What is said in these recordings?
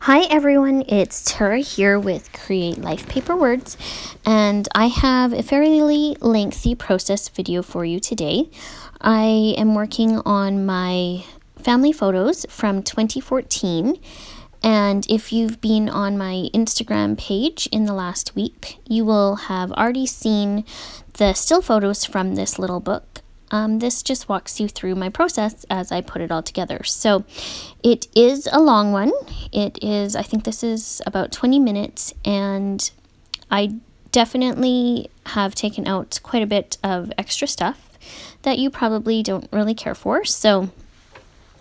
Hi everyone, it's Tara here with Create Life Paper Words, and I have a fairly lengthy process video for you today. I am working on my family photos from 2014, and if you've been on my Instagram page in the last week, you will have already seen the still photos from this little book. This just walks you through my process as I put it all together. So it is a long one. I think this is about 20 minutes, and I definitely have taken out quite a bit of extra stuff that you probably don't really care for. So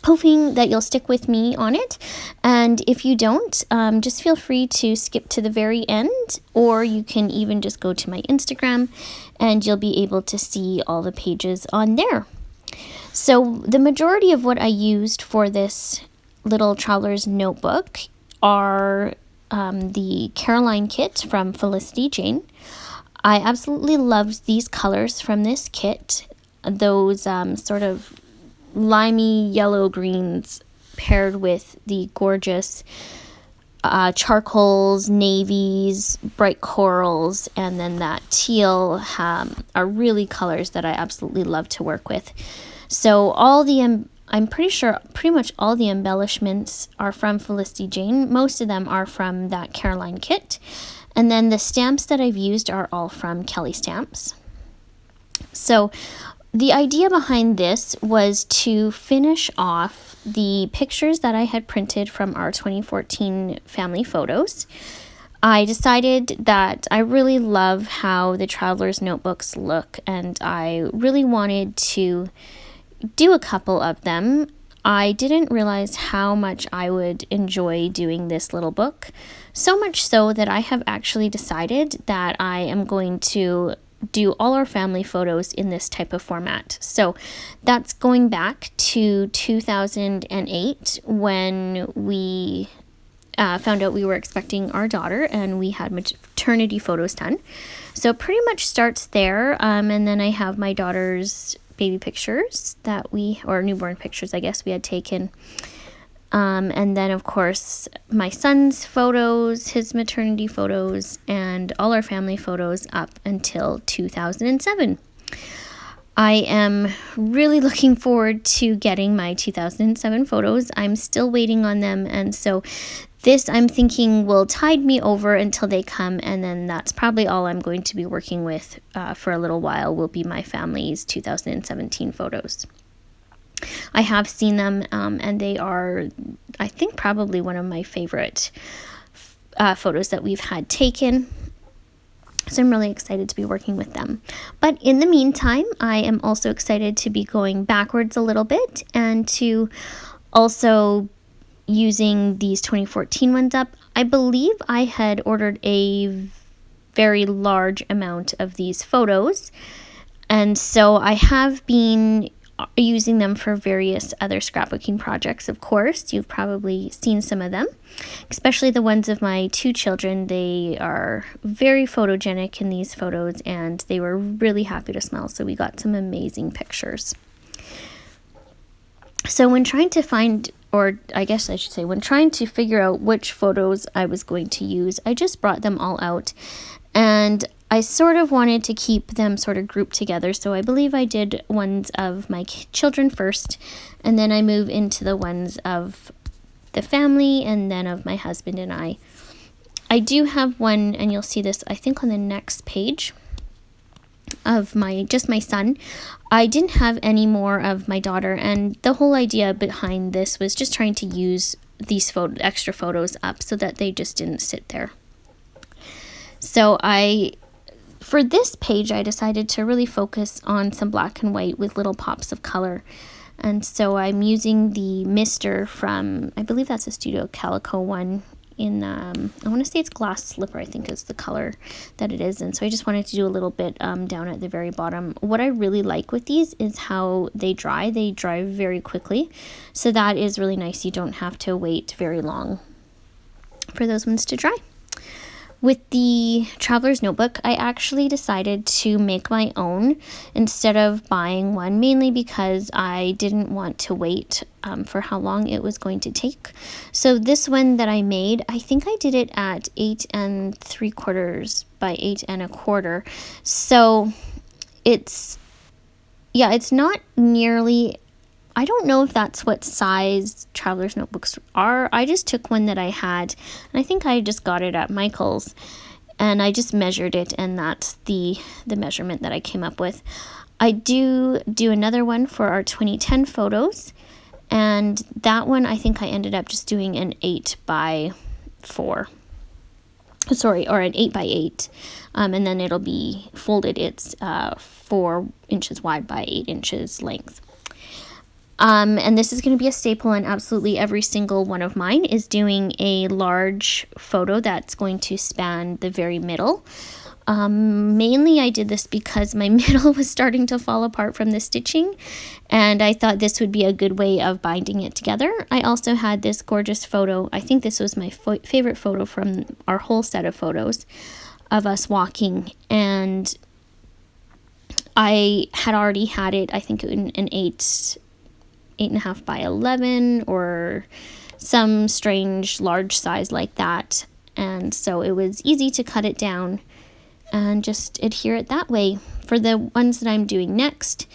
hoping that you'll stick with me on it, and if you don't, just feel free to skip to the very end, or you can even just go to my Instagram and you'll be able to see all the pages on there. So the majority of what I used for this little traveler's notebook are the Caroline kit from Felicity Jane. I absolutely loved these colors from this kit, those sort of limey yellow greens paired with the gorgeous charcoals, navies, bright corals, and then that teal are really colors that I absolutely love to work with. So I'm pretty sure pretty much all the embellishments are from Felicity Jane. Most of them are from that Caroline kit. And then the stamps that I've used are all from Kelly Stamps. So the idea behind this was to finish off the pictures that I had printed from our 2014 family photos. I decided that I really love how the traveler's notebooks look, and I really wanted to do a couple of them. I didn't realize how much I would enjoy doing this little book, so much so that I have actually decided that I am going to do all our family photos in this type of format. So that's going back to 2008 when we found out we were expecting our daughter and we had maternity photos done. So pretty much starts there, and then I have my daughter's baby pictures or newborn pictures, I guess, we had taken. And then, of course, my son's photos, his maternity photos, and all our family photos up until 2007. I am really looking forward to getting my 2007 photos. I'm still waiting on them, and so this, I'm thinking, will tide me over until they come, and then that's probably all I'm going to be working with for a little while, will be my family's 2017 photos. I have seen them, and they are, I think, probably one of my favorite photos that we've had taken. So I'm really excited to be working with them. But in the meantime, I am also excited to be going backwards a little bit and to also using these 2014 ones up. I believe I had ordered a very large amount of these photos, and so I have been using them for various other scrapbooking projects. Of course, you've probably seen some of them, especially the ones of my two children. They are very photogenic in these photos, and they were really happy to smile, so we got some amazing pictures. So when trying to find, or I guess I should say, when trying to figure out which photos I was going to use, I just brought them all out, and I sort of wanted to keep them sort of grouped together. So I believe I did ones of my children first, and then I move into the ones of the family, and then of my husband and I. I do have one, and you'll see this, I think, on the next page, of just my son. I didn't have any more of my daughter, and the whole idea behind this was just trying to use these extra photos up so that they just didn't sit there. So for this page, I decided to really focus on some black and white with little pops of color. And so I'm using the Mister from, I believe that's a Studio Calico one, in, I want to say it's Glass Slipper, I think is the color that it is. And so I just wanted to do a little bit down at the very bottom. What I really like with these is how they dry. They dry very quickly. So that is really nice. You don't have to wait very long for those ones to dry. With the Traveler's Notebook, I actually decided to make my own instead of buying one, mainly because I didn't want to wait for how long it was going to take. So this one that I made, I think I did it at 8 3/4 by 8 1/4. So it's not nearly, I don't know if that's what size Traveler's Notebooks are. I just took one that I had, and I think I just got it at Michael's, and I just measured it, and that's the measurement that I came up with. I do another one for our 2010 photos, and that one I think I ended up just doing an 8 by 4. Sorry, or an 8 by 8, and then it'll be folded. It's 4 inches wide by 8 inches length. And this is going to be a staple in absolutely every single one of mine, is doing a large photo that's going to span the very middle. Mainly I did this because my middle was starting to fall apart from the stitching, and I thought this would be a good way of binding it together. I also had this gorgeous photo. I think this was my favorite photo from our whole set of photos of us walking, and I had already had it, I think, in an 8.5 by 11 or some strange large size like that, and so it was easy to cut it down and just adhere it that way. For the ones that I'm doing next,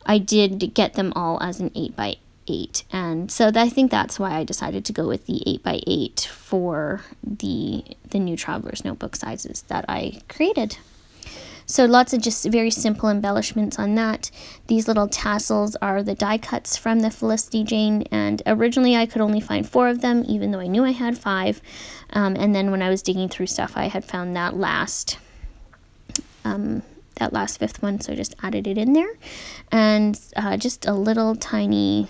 I did get them all as an 8 by 8, and so I think that's why I decided to go with the 8 by 8 for the new Traveler's Notebook sizes that I created. So lots of just very simple embellishments on that. These little tassels are the die cuts from the Felicity Jane, and originally I could only find 4 of them, even though I knew I had 5. And then when I was digging through stuff, I had found that last 5th one, so I just added it in there. And just a little tiny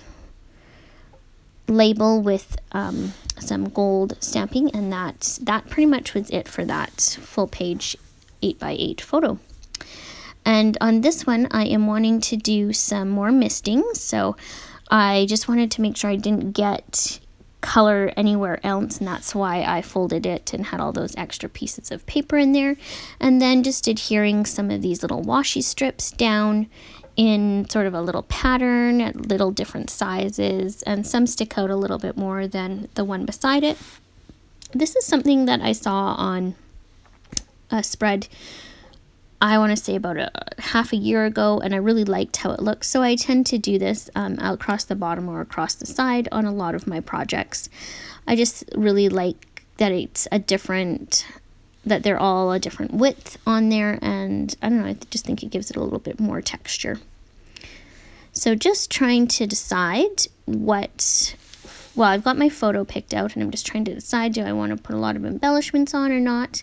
label with some gold stamping, and that pretty much was it for that full page 8 by 8 photo. And on this one, I am wanting to do some more misting, so I just wanted to make sure I didn't get color anywhere else, and that's why I folded it and had all those extra pieces of paper in there. And then just adhering some of these little washi strips down in sort of a little pattern at little different sizes, and some stick out a little bit more than the one beside it. This is something that I saw on a spread, I want to say about half a year ago, and I really liked how it looks, so I tend to do this across the bottom or across the side on a lot of my projects. I just really like that that they're all a different width on there, and I don't know, I just think it gives it a little bit more texture. So just trying to decide I've got my photo picked out, and I'm just trying to decide, do I want to put a lot of embellishments on or not?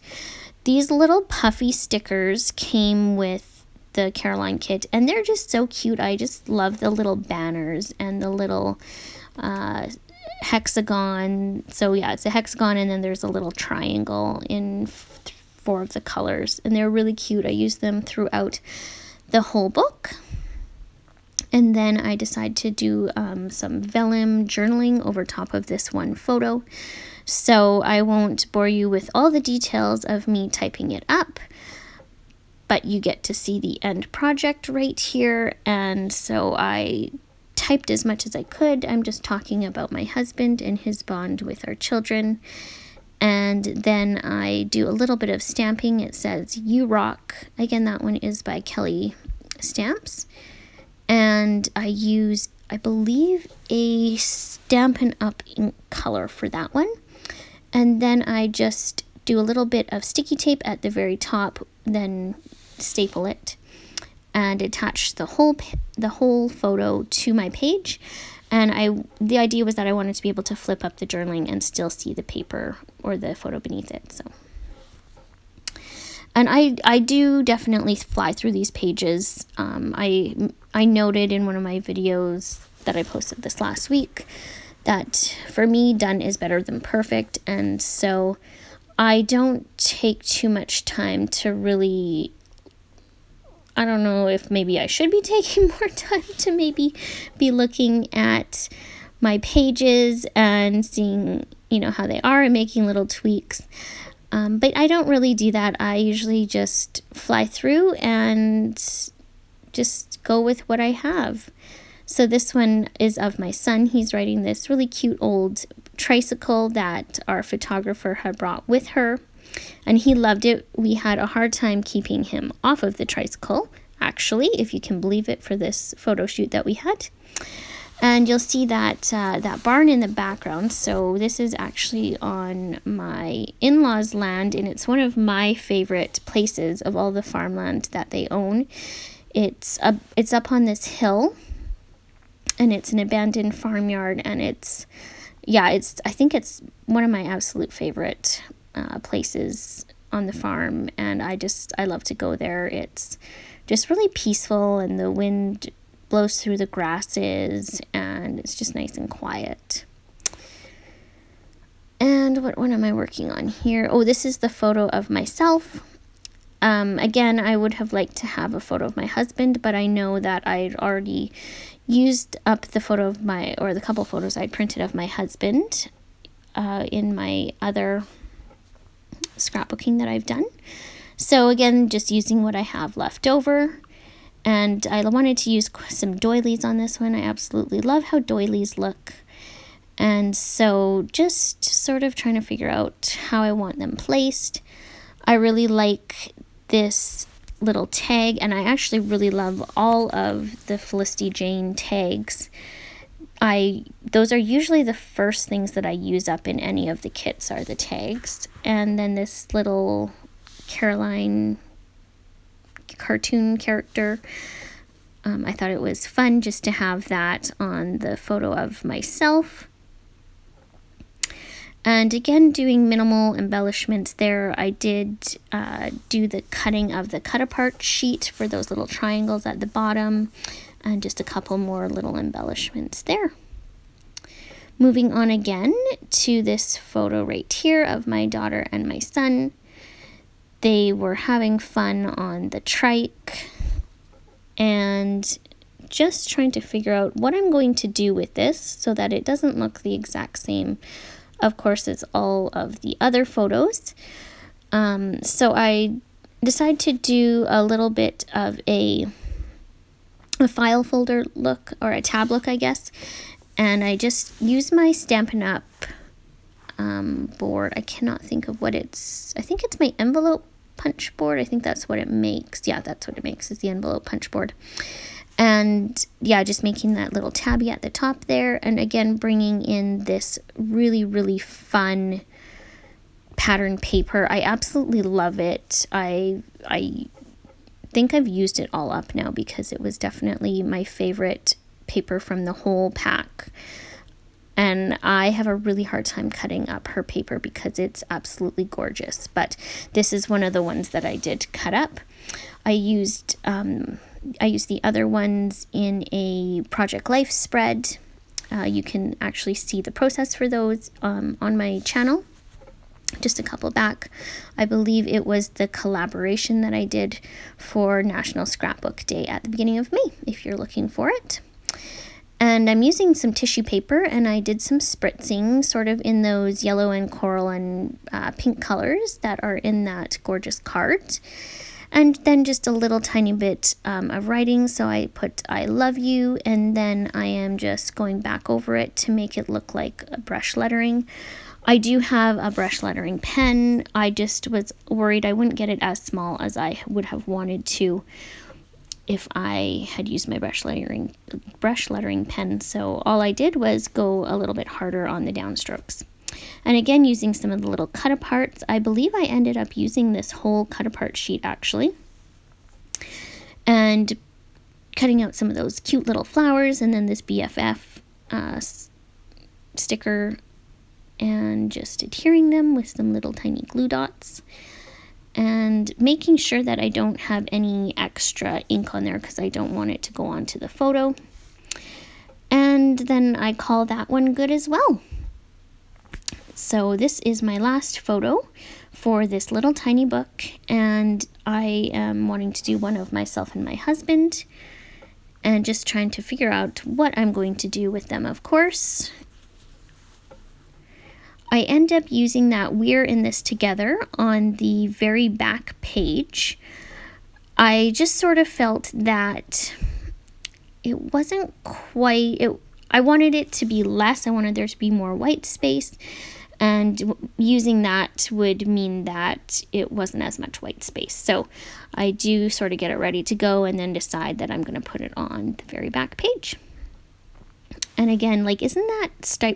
These little puffy stickers came with the Caroline kit, and they're just so cute. I just love the little banners and the little hexagon. So yeah, it's a hexagon, and then there's a little triangle in 4 of the colors, and they're really cute. I use them throughout the whole book. And then I decided to do some vellum journaling over top of this one photo. So I won't bore you with all the details of me typing it up, but you get to see the end project right here. And so I typed as much as I could. I'm just talking about my husband and his bond with our children. And then I do a little bit of stamping. It says, "You rock." Again, that one is by Kelly Stamps. And I use, I believe, a Stampin' Up! Ink color for that one. And then I just do a little bit of sticky tape at the very top, then staple it and attach the whole photo to my page. And the idea was that I wanted to be able to flip up the journaling and still see the paper or the photo beneath it. So, and I do definitely fly through these pages. I noted in one of my videos that I posted this last week that for me, done is better than perfect, and so I don't take too much time to really, I don't know if maybe I should be taking more time to maybe be looking at my pages and seeing, how they are and making little tweaks. But I don't really do that. I usually just fly through and just go with what I have. So this one is of my son. He's riding this really cute old tricycle that our photographer had brought with her, and he loved it. We had a hard time keeping him off of the tricycle, actually, if you can believe it, for this photo shoot that we had. And you'll see that that barn in the background. So this is actually on my in-laws' land, and it's one of my favorite places of all the farmland that they own. It's up on this hill, and it's an abandoned farmyard, and I think it's one of my absolute favorite places on the farm, and I love to go there. It's just really peaceful, and the wind blows through the grasses, and it's just nice and quiet. And what am I working on here? Oh, this is the photo of myself. Again, I would have liked to have a photo of my husband, but I know that I'd already used up the photo of the couple photos I printed of my husband in my other scrapbooking that I've done. So again, just using what I have left over. And I wanted to use some doilies on this one. I absolutely love how doilies look. And so just sort of trying to figure out how I want them placed. I really like this little tag, and I actually really love all of the Felicity Jane tags. Those are usually the first things that I use up in any of the kits, are the tags. And then this little Caroline cartoon character. I thought it was fun just to have that on the photo of myself. And again, doing minimal embellishments there. I did do the cutting of the cut apart sheet for those little triangles at the bottom, and just a couple more little embellishments there. Moving on again to this photo right here of my daughter and my son. They were having fun on the trike, and just trying to figure out what I'm going to do with this so that it doesn't look the exact same, of course, as all of the other photos. So I decided to do a little bit of a file folder look, or a tab look, I guess. And I just used my Stampin' Up! Board. I cannot think of what it's. I think it's my envelope punch board. I think that's what it makes. Yeah, that's what it makes, is the envelope punch board. And yeah, just making that little tabby at the top there. And again, bringing in this really, really fun pattern paper. I absolutely love it. I think I've used it all up now, because it was definitely my favorite paper from the whole pack. And I have a really hard time cutting up her paper because it's absolutely gorgeous. But this is one of the ones that I did cut up. I used the other ones in a Project Life spread. You can actually see the process for those on my channel. Just a couple back. I believe it was the collaboration that I did for National Scrapbook Day at the beginning of May, if you're looking for it. And I'm using some tissue paper, and I did some spritzing sort of in those yellow and coral and pink colors that are in that gorgeous card. And then just a little tiny bit of writing. So I put "I love you," and then I am just going back over it to make it look like a brush lettering. I do have a brush lettering pen. I just was worried I wouldn't get it as small as I would have wanted to if I had used my brush lettering pen. So all I did was go a little bit harder on the downstrokes. And again, using some of the little cut aparts. I believe I ended up using this whole cut apart sheet actually. And cutting out some of those cute little flowers, and then this BFF sticker, and just adhering them with some little tiny glue dots. And making sure that I don't have any extra ink on there, because I don't want it to go onto the photo. And then I call that one good as well. So this is my last photo for this little tiny book, and I am wanting to do one of myself and my husband, and just trying to figure out what I'm going to do with them, of course. I end up using that "We're in this together" on the very back page. I just sort of felt that it wasn't quite, I wanted it to be less. I wanted there to be more white space, and using that would mean that it wasn't as much white space. So I do sort of get it ready to go and then decide that I'm going to put it on the very back page. And again, like, isn't that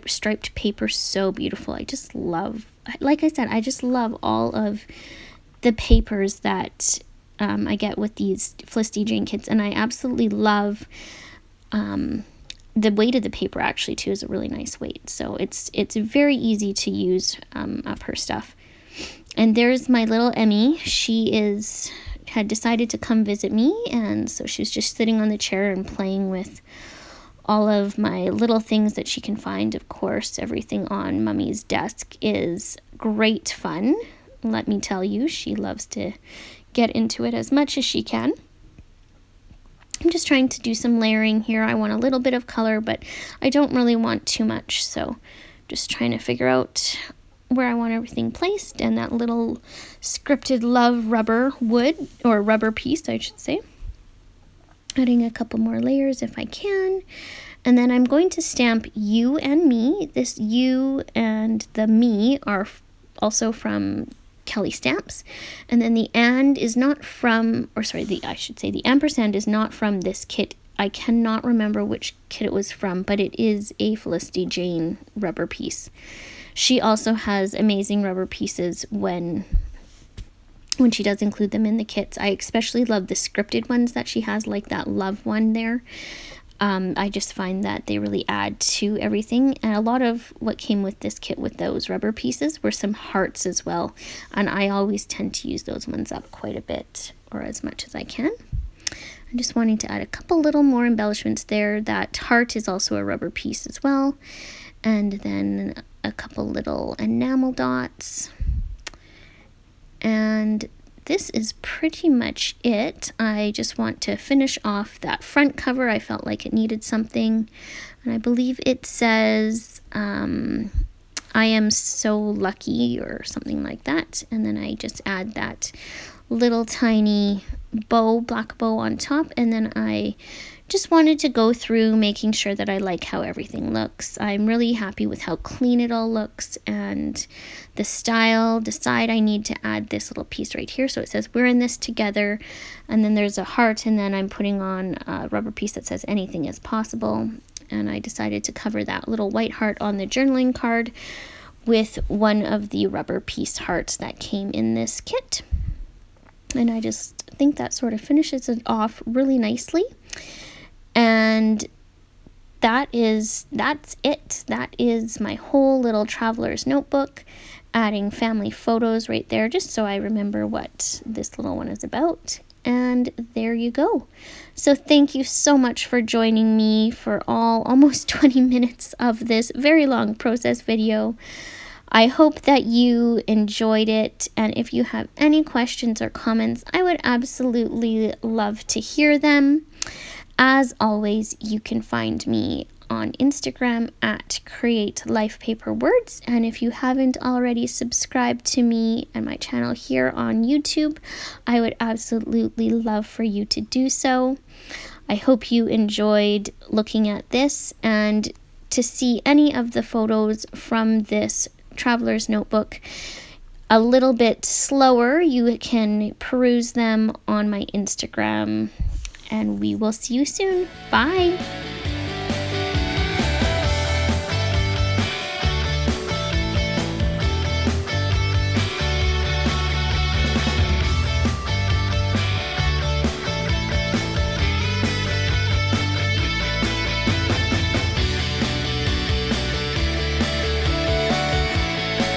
striped paper so beautiful? I just love, like I said, I just love all of the papers that I get with these Felicity Jane kits. And I absolutely love the weight of the paper, actually, too, is a really nice weight. So it's very easy to use of her stuff. And there's my little Emmy. She had decided to come visit me, and so she was just sitting on the chair and playing with all of my little things that she can find. Of course, everything on Mummy's desk is great fun. Let me tell you, she loves to get into it as much as she can. I'm just trying to do some layering here. I want a little bit of color, but I don't really want too much. So just trying to figure out where I want everything placed. And that little scripted love rubber wood, or rubber piece, I should say. Adding a couple more layers if I can. And then I'm going to stamp "You and Me." This "You" and the "Me" are also from Kelly Stamps. And then the "and" is not from, or sorry, the ampersand is not from this kit. I cannot remember which kit it was from, but it is a Felicity Jane rubber piece. She also has amazing rubber pieces when she does include them in the kits. I especially love the scripted ones that she has, like that love one there. I just find that they really add to everything. And a lot of what came with this kit with those rubber pieces were some hearts as well. And I always tend to use those ones up quite a bit, or as much as I can. I'm just wanting to add a couple little more embellishments there. That heart is also a rubber piece as well. And then a couple little enamel dots. And this is pretty much it. I just want to finish off that front cover. I felt like it needed something. And I believe it says, "I am so lucky," or something like that. And then I just add that little tiny bow, black bow on top. And then I just wanted to go through making sure that I like how everything looks. I'm really happy with how clean it all looks, and the style. Decide I need to add this little piece right here. So it says "We're in this together," and then there's a heart, and then I'm putting on a rubber piece that says "Anything is possible." And I decided to cover that little white heart on the journaling card with one of the rubber piece hearts that came in this kit. And I just think that sort of finishes it off really nicely. And that's it. That is my whole little traveler's notebook, adding family photos right there, just so I remember what this little one is about. And there you go. So thank you so much for joining me for almost 20 minutes of this very long process video. I hope that you enjoyed it, and if you have any questions or comments, I would absolutely love to hear them. As always, you can find me on Instagram at Create Life Paper Words, and if you haven't already subscribed to me and my channel here on YouTube, I would absolutely love for you to do so. I hope you enjoyed looking at this, and to see any of the photos from this traveler's notebook a little bit slower, you can peruse them on my Instagram. And we will see you soon. Bye.